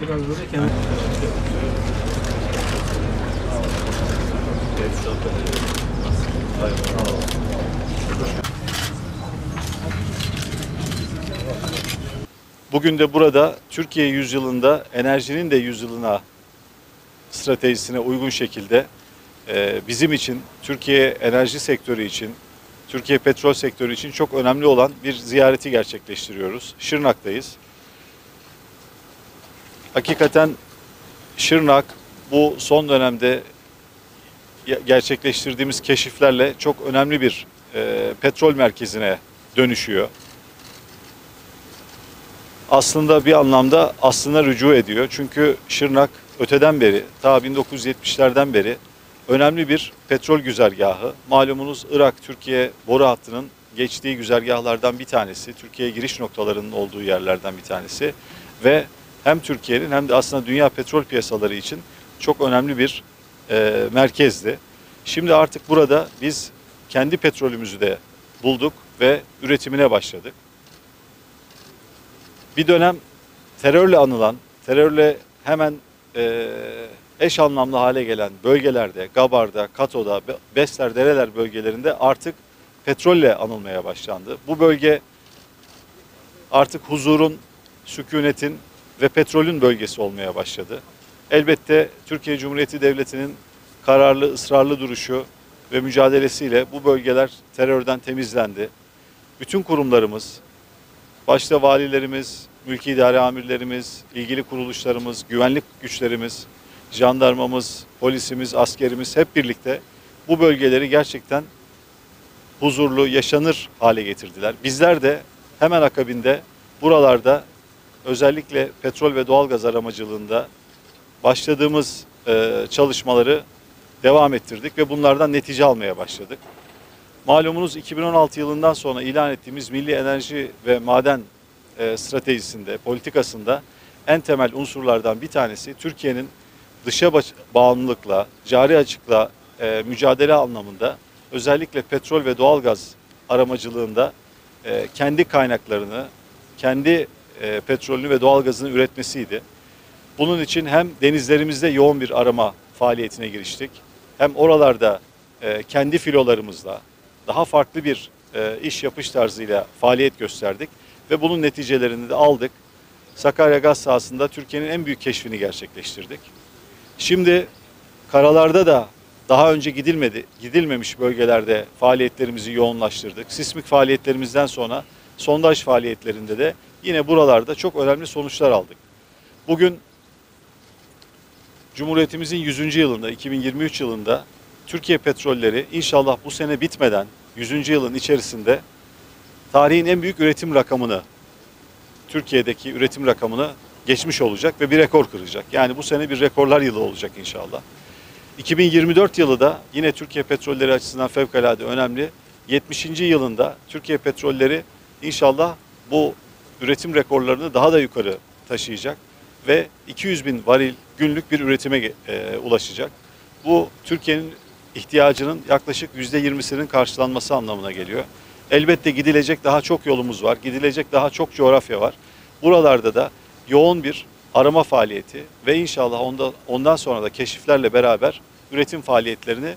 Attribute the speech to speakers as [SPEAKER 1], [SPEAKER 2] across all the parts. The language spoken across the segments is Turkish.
[SPEAKER 1] Biraz böyle kenar.
[SPEAKER 2] Bugün de burada Türkiye yüzyılında enerjinin de yüzyılına stratejisine uygun şekilde bizim için, Türkiye enerji sektörü için, Türkiye petrol sektörü için çok önemli olan bir ziyareti gerçekleştiriyoruz. Şırnak'tayız. Hakikaten Şırnak bu son dönemde gerçekleştirdiğimiz keşiflerle çok önemli bir petrol merkezine dönüşüyor. Aslında bir anlamda aslına rücu ediyor. Çünkü Şırnak öteden beri, ta 1970'lerden beri önemli bir petrol güzergahı. Malumunuz Irak-Türkiye boru hattının geçtiği güzergahlardan bir tanesi. Türkiye'ye giriş noktalarının olduğu yerlerden bir tanesi. Ve hem Türkiye'nin hem de aslında dünya petrol piyasaları için çok önemli bir merkezdi. Şimdi artık burada biz kendi petrolümüzü de bulduk ve üretimine başladık. Bir dönem terörle anılan, terörle hemen eş anlamlı hale gelen bölgelerde, Gabar'da, Kato'da, Besler, Dereler bölgelerinde artık petrolle anılmaya başlandı. Bu bölge artık huzurun, sükunetin ve petrolün bölgesi olmaya başladı. Elbette Türkiye Cumhuriyeti Devleti'nin kararlı, ısrarlı duruşu ve mücadelesiyle bu bölgeler terörden temizlendi. Bütün kurumlarımız, başta valilerimiz, mülki idare amirlerimiz, ilgili kuruluşlarımız, güvenlik güçlerimiz, jandarmamız, polisimiz, askerimiz hep birlikte bu bölgeleri gerçekten huzurlu, yaşanır hale getirdiler. Bizler de hemen akabinde buralarda özellikle petrol ve doğalgaz aramacılığında başladığımız çalışmaları devam ettirdik ve bunlardan netice almaya başladık. Malumunuz 2016 yılından sonra ilan ettiğimiz Milli Enerji ve Maden stratejisinde, politikasında en temel unsurlardan bir tanesi Türkiye'nin dışa bağımlılıkla, cari açıkla mücadele anlamında özellikle petrol ve doğalgaz aramacılığında kendi kaynaklarını, kendi petrolünü ve doğalgazını üretmesiydi. Bunun için hem denizlerimizde yoğun bir arama faaliyetine giriştik, hem oralarda kendi filolarımızla daha farklı bir iş yapış tarzıyla faaliyet gösterdik ve bunun neticelerini de aldık. Sakarya gaz sahasında Türkiye'nin en büyük keşfini gerçekleştirdik. Şimdi karalarda da daha önce gidilmemiş bölgelerde faaliyetlerimizi yoğunlaştırdık. Sismik faaliyetlerimizden sonra sondaj faaliyetlerinde de yine buralarda çok önemli sonuçlar aldık. Bugün Cumhuriyetimizin 100. yılında, 2023 yılında Türkiye Petrolleri inşallah bu sene bitmeden 100. yılın içerisinde tarihin en büyük üretim rakamını, Türkiye'deki üretim rakamını geçmiş olacak ve bir rekor kıracak. Yani bu sene bir rekorlar yılı olacak inşallah. 2024 yılı da yine Türkiye Petrolleri açısından fevkalade önemli. 70. yılında Türkiye Petrolleri inşallah bu üretim rekorlarını daha da yukarı taşıyacak ve 200 bin varil günlük bir üretime ulaşacak. Bu Türkiye'nin ihtiyacının yaklaşık %20'sinin karşılanması anlamına geliyor. Elbette gidilecek daha çok yolumuz var, gidilecek daha çok coğrafya var. Buralarda da yoğun bir arama faaliyeti ve inşallah ondan sonra da keşiflerle beraber üretim faaliyetlerini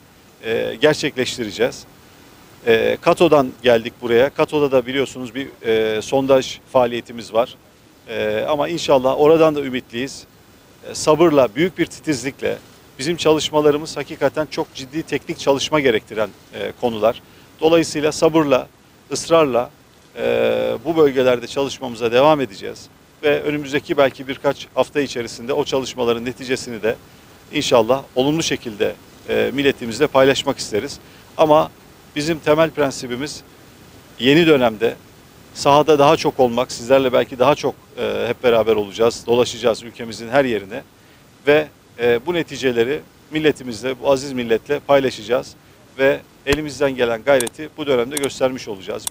[SPEAKER 2] gerçekleştireceğiz. Kato'dan geldik buraya. Kato'da da biliyorsunuz bir sondaj faaliyetimiz var. Ama inşallah oradan da ümitliyiz. Sabırla, büyük bir titizlikle bizim çalışmalarımız hakikaten çok ciddi teknik çalışma gerektiren konular. Dolayısıyla sabırla, ısrarla bu bölgelerde çalışmamıza devam edeceğiz. Ve önümüzdeki belki birkaç hafta içerisinde o çalışmaların neticesini de inşallah olumlu şekilde milletimizle paylaşmak isteriz. Ama bizim temel prensibimiz yeni dönemde sahada daha çok olmak, sizlerle belki daha çok hep beraber olacağız, dolaşacağız ülkemizin her yerine ve bu neticeleri milletimizle, bu aziz milletle paylaşacağız ve elimizden gelen gayreti bu dönemde göstermiş olacağız.